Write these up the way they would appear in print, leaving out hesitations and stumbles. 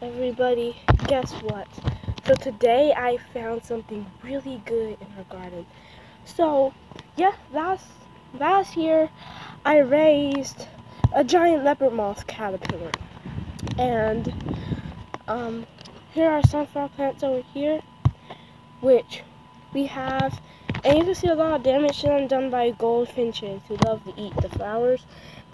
Everybody, guess what? So today I found something really good in our garden. So, yeah, last year I raised a giant leopard moth caterpillar. And here are sunflower plants over here, which we have, and you can see a lot of damage done by goldfinches who love to eat the flowers.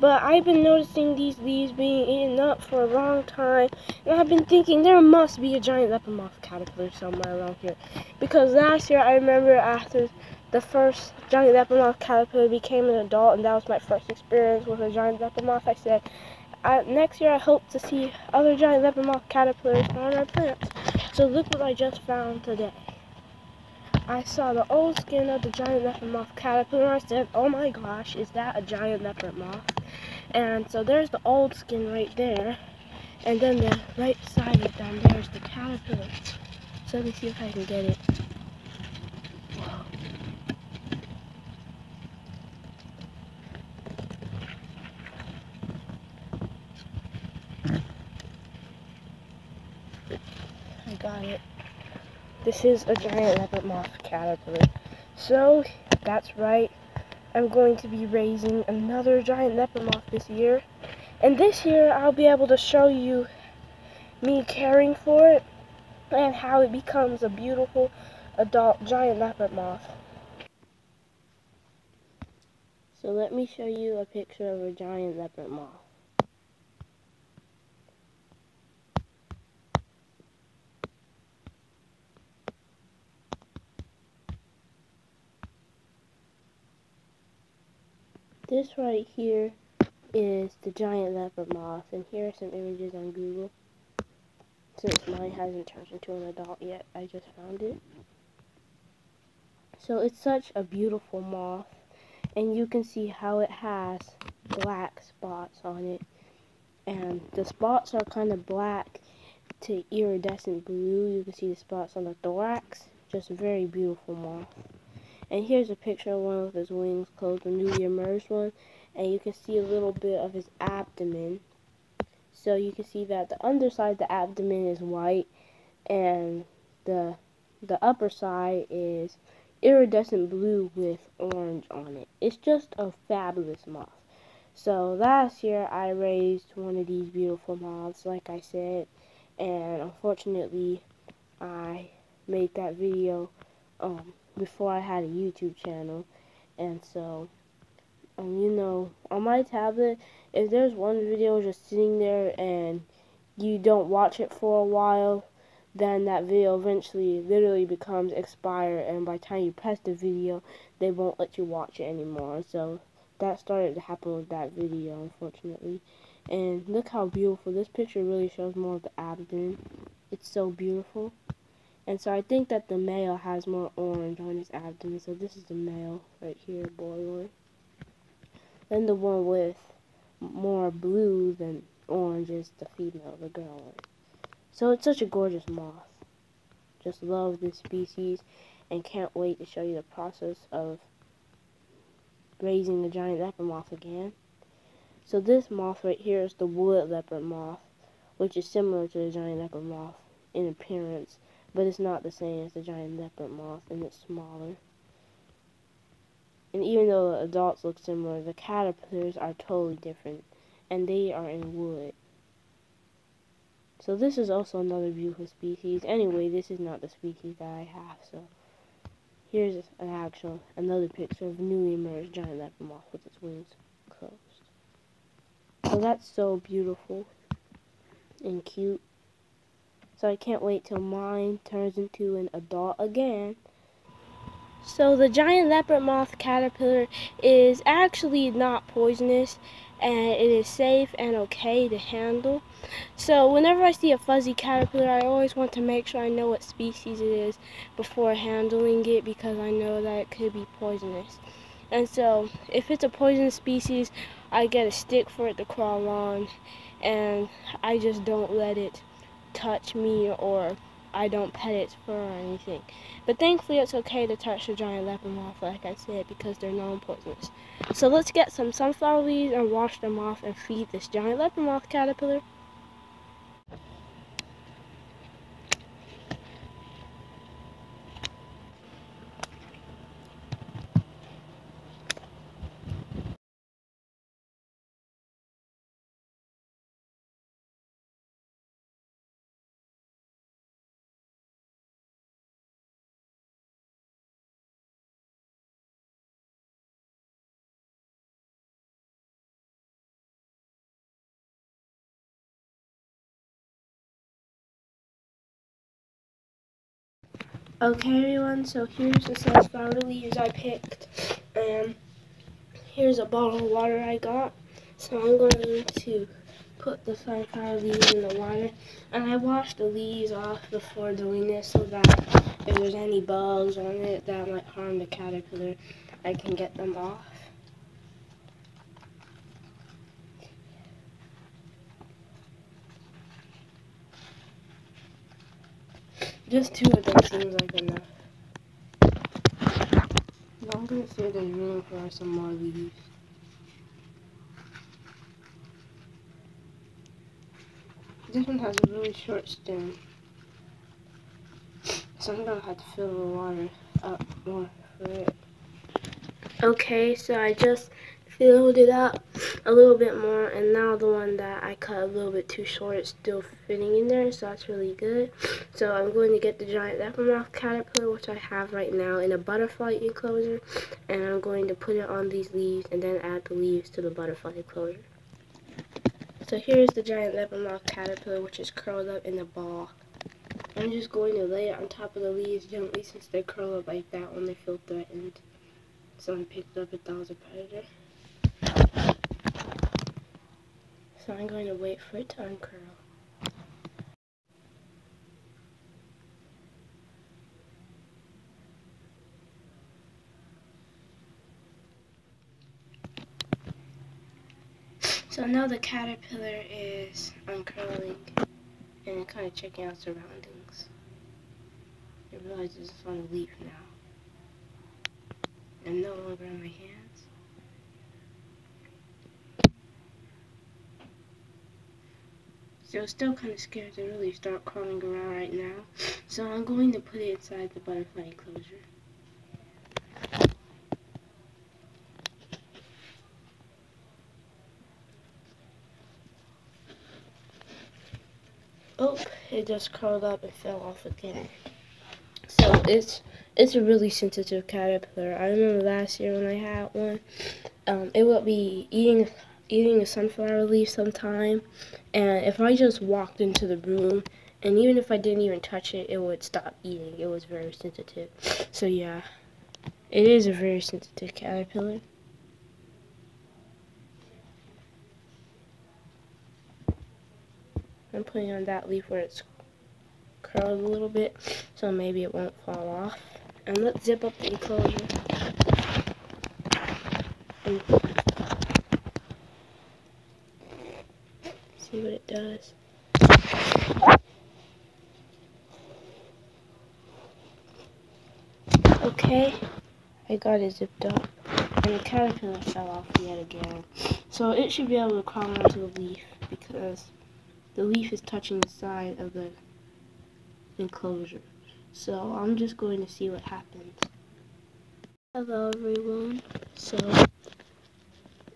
But I've been noticing these leaves being eaten up for a long time, and I've been thinking there must be a giant leopard moth caterpillar somewhere around here. Because last year I remember after the first giant leopard moth caterpillar became an adult, and that was my first experience with a giant leopard moth, I said, next year I hope to see other giant leopard moth caterpillars on our plants. So look what I just found today. I saw the old skin of the giant leopard moth caterpillar. I said, oh my gosh, is that a giant leopard moth? And so there's the old skin right there. And then the right side of it down there is the caterpillar. So let me see if I can get it. Whoa. I got it. This is a giant leopard moth caterpillar. So, that's right. I'm going to be raising another giant leopard moth this year. And this year, I'll be able to show you me caring for it and how it becomes a beautiful adult giant leopard moth. So let me show you a picture of a giant leopard moth. This right here is the giant leopard moth, and here are some images on Google. Since mine hasn't turned into an adult yet, I just found it. So it's such a beautiful moth, and you can see how it has black spots on it, and the spots are kind of black to iridescent blue. You can see the spots on the thorax. Just a very beautiful moth. And here's a picture of one with his wings closed, a newly emerged one, and you can see a little bit of his abdomen. So you can see that the underside of the abdomen is white, and the upper side is iridescent blue with orange on it. It's just a fabulous moth. So last year I raised one of these beautiful moths, like I said, and unfortunately I made that video before I had a YouTube channel, and so you know, on my tablet, if there's one video just sitting there and you don't watch it for a while, then that video eventually literally becomes expired, and by the time you press the video, they won't let you watch it anymore. So that started to happen with that video, unfortunately. And look how beautiful. This picture really shows more of the abdomen. It's so beautiful. And so I think that the male has more orange on his abdomen. So this is the male right here, boy one. Then the one with more blue than orange is the female, the girl one. So it's such a gorgeous moth. Just love this species and can't wait to show you the process of raising the giant leopard moth again. So this moth right here is the wood leopard moth, which is similar to the giant leopard moth in appearance, but it's not the same as the giant leopard moth, and it's smaller. And even though the adults look similar, the caterpillars are totally different, and they are in wood. So this is also another beautiful species. Anyway, this is not the species that I have, so here's another picture of a newly emerged giant leopard moth with its wings closed. So that's so beautiful and cute. So I can't wait till mine turns into an adult again. So the giant leopard moth caterpillar is actually not poisonous, and it is safe and okay to handle. So whenever I see a fuzzy caterpillar, I always want to make sure I know what species it is before handling it, because I know that it could be poisonous. And so if it's a poisonous species, I get a stick for it to crawl on, and I just don't let it touch me, or I don't pet its fur or anything. But thankfully it's okay to touch the giant leopard moth, like I said, because they're non-poisonous. So let's get some sunflower leaves and wash them off and feed this giant leopard moth caterpillar. Okay everyone, so here's the sunflower leaves I picked, and here's a bottle of water I got. So I'm going to put the sunflower leaves in the water, and I washed the leaves off before doing this so that if there's any bugs on it that might harm the caterpillar, I can get them off. Just 2 of them seems like enough. But I'm gonna see if there's room for some more leaves. This one has a really short stem, so I'm gonna have to fill the water up more for it. Okay, so I just filled it up a little bit more, and now the one that I cut a little bit too short is still fitting in there, so that's really good. So I'm going to get the giant leopard caterpillar, which I have right now, in a butterfly enclosure, and I'm going to put it on these leaves and then add the leaves to the butterfly enclosure. So here's the giant leopard caterpillar, which is curled up in a ball. I'm just going to lay it on top of the leaves gently since they curl up like that when they feel threatened. Someone picked up if that was a predator. So I'm going to wait for it to uncurl. So now the caterpillar is uncurling and kind of checking out surroundings. It realizes it's on a leaf now. I'm no longer on my hands. So it's still kind of scared to really start crawling around right now. So I'm going to put it inside the butterfly enclosure. Oh, it just curled up and fell off again. So it's a really sensitive caterpillar. I remember last year when I had one, it would be eating a sunflower leaf sometime, and if I just walked into the room, and even if I didn't even touch it, it would stop eating. It was very sensitive. So yeah, it is a very sensitive caterpillar. I'm putting on that leaf where it's curled a little bit, so maybe it won't fall off. And let's zip up the enclosure. And see what it does. Okay, I got it zipped up, and the caterpillar fell off yet again. So it should be able to crawl onto the leaf because the leaf is touching the side of the enclosure. So I'm just going to see what happens. Hello everyone. So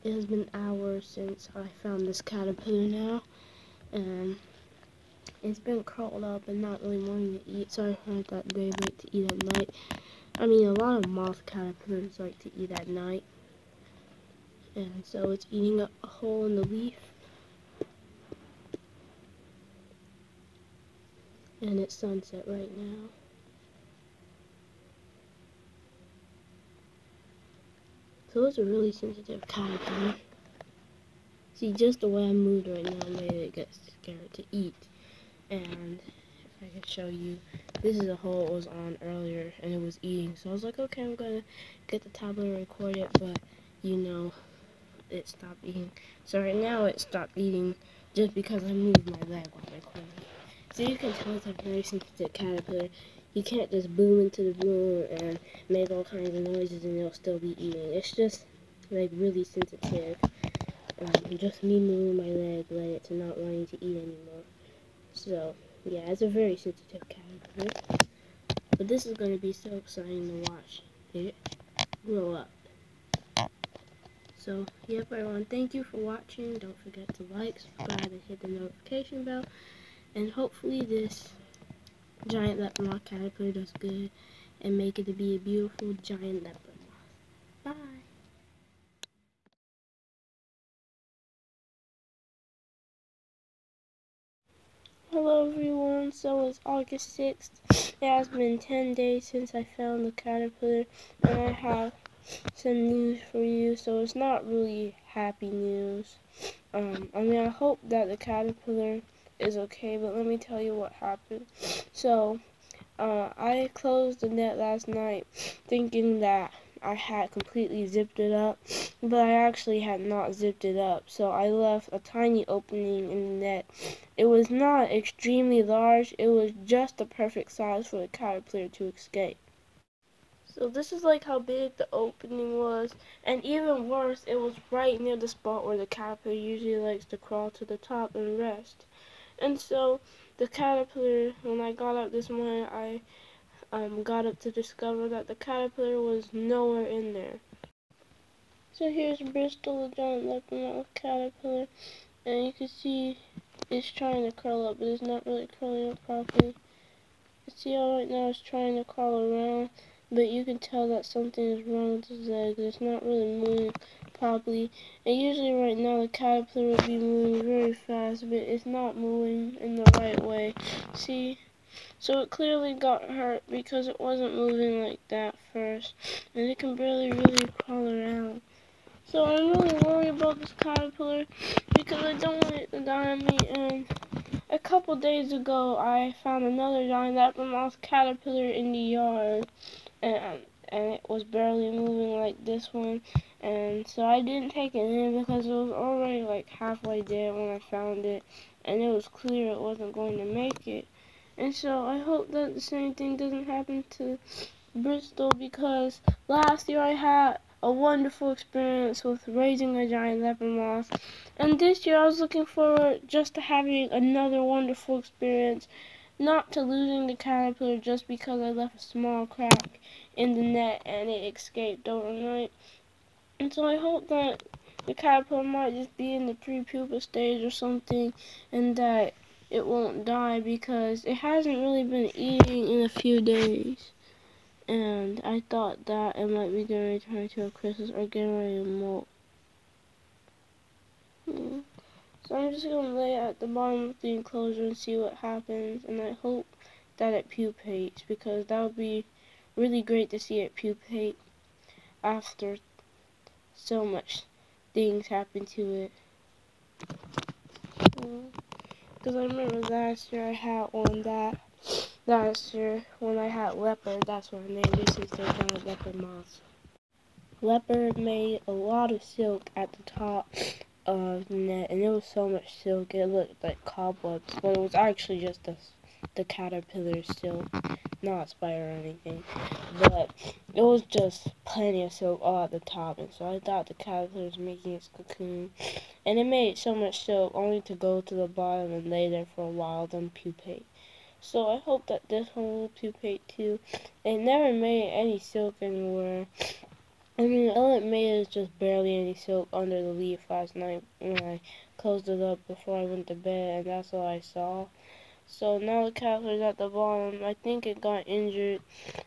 it has been hours since I found this caterpillar now, and it's been curled up and not really wanting to eat. So I heard that they like to eat at night. I mean, a lot of moth caterpillars like to eat at night. And so it's eating a hole in the leaf. And it's sunset right now. So it's a really sensitive caterpillar. See, just the way I moved right now made it get scared to eat. And if I could show you, this is a hole it was on earlier and it was eating. So I was like, okay, I'm gonna get the tablet and record it, but you know, it stopped eating. So right now it stopped eating just because I moved my leg while recording. So you can tell it's a very sensitive caterpillar. You can't just boom into the room and make all kinds of noises and it'll still be eating. It's just like really sensitive. Just me moving my leg led it to not wanting to eat anymore. So yeah, it's a very sensitive caterpillar. But this is going to be so exciting to watch it grow up. So, yep everyone, thank you for watching. Don't forget to like, subscribe, and hit the notification bell. And hopefully this giant leopard moth caterpillar does good and make it to be a beautiful giant leopard moth. Bye! Hello everyone, so it's August 6th, It has been 10 days since I found the caterpillar, and I have some news for you, so it's not really happy news. I hope that the caterpillar is okay, but let me tell you what happened. So, I closed the net last night thinking that I had completely zipped it up, but I actually had not zipped it up, so I left a tiny opening in the net. It was not extremely large, it was just the perfect size for the caterpillar to escape. So this is like how big the opening was, and even worse, it was right near the spot where the caterpillar usually likes to crawl to the top and rest. And so the caterpillar, when I got up this morning, I got up to discover that the caterpillar was nowhere in there. So here's Bristle, the giant leopard caterpillar, and you can see it's trying to curl up, but it's not really curling up properly. You see how right now it's trying to crawl around, but you can tell that something is wrong with his legs. It's not really moving properly. And usually right now the caterpillar would be moving very fast, but it's not moving in the right way. See? So it clearly got hurt because it wasn't moving like that first, and it can barely really crawl around. So I'm really worried about this caterpillar because I don't want it to die on me. And a couple days ago, I found another giant leopard caterpillar in the yard, and it was barely moving like this one. And so I didn't take it in because it was already like halfway dead when I found it, and it was clear it wasn't going to make it. And so I hope that the same thing doesn't happen to Bristol, because last year I had a wonderful experience with raising a giant leopard moth, and this year I was looking forward just to having another wonderful experience, not to losing the caterpillar just because I left a small crack in the net and it escaped overnight. And so I hope that the caterpillar might just be in the pre-pupa stage or something, and that it won't die because it hasn't really been eating in a few days. And I thought that it might be getting ready to turn into a chrysalis or getting ready to molt. So I'm just going to lay it at the bottom of the enclosure and see what happens, and I hope that it pupates, because that would be really great to see it pupate after so much things happen to it. Because I remember last year I had one that, last year when I had leopard, that's what I named it, since they're giant leopard moths. Leopard made a lot of silk at the top of the net, and it was so much silk it looked like cobwebs, but it was actually just the caterpillar silk, not spider or anything. But it was just plenty of silk all at the top, and so I thought the caterpillar was making its cocoon, and it made so much silk only to go to the bottom and lay there for a while, then pupate. So I hope that this one will pupate too. It never made any silk anywhere. I mean, all it made is just barely any silk under the leaf last night when I closed it up before I went to bed, and that's all I saw. So now the caterpillar's at the bottom. I think it got injured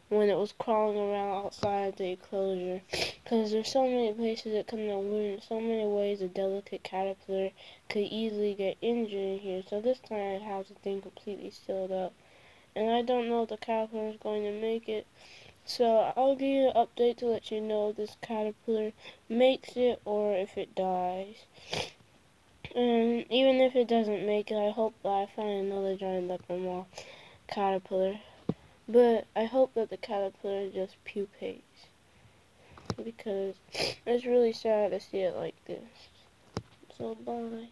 when it was crawling around outside the enclosure, because there's so many places it can wound, so many ways a delicate caterpillar could easily get injured in here. So this time I have the thing completely sealed up, and I don't know if the caterpillar is going to make it. So I'll give you an update to let you know if this caterpillar makes it or if it dies. And even if it doesn't make it, I hope that I find another giant leopard moth caterpillar. But I hope that the caterpillar just pupates, because it's really sad to see it like this. So bye.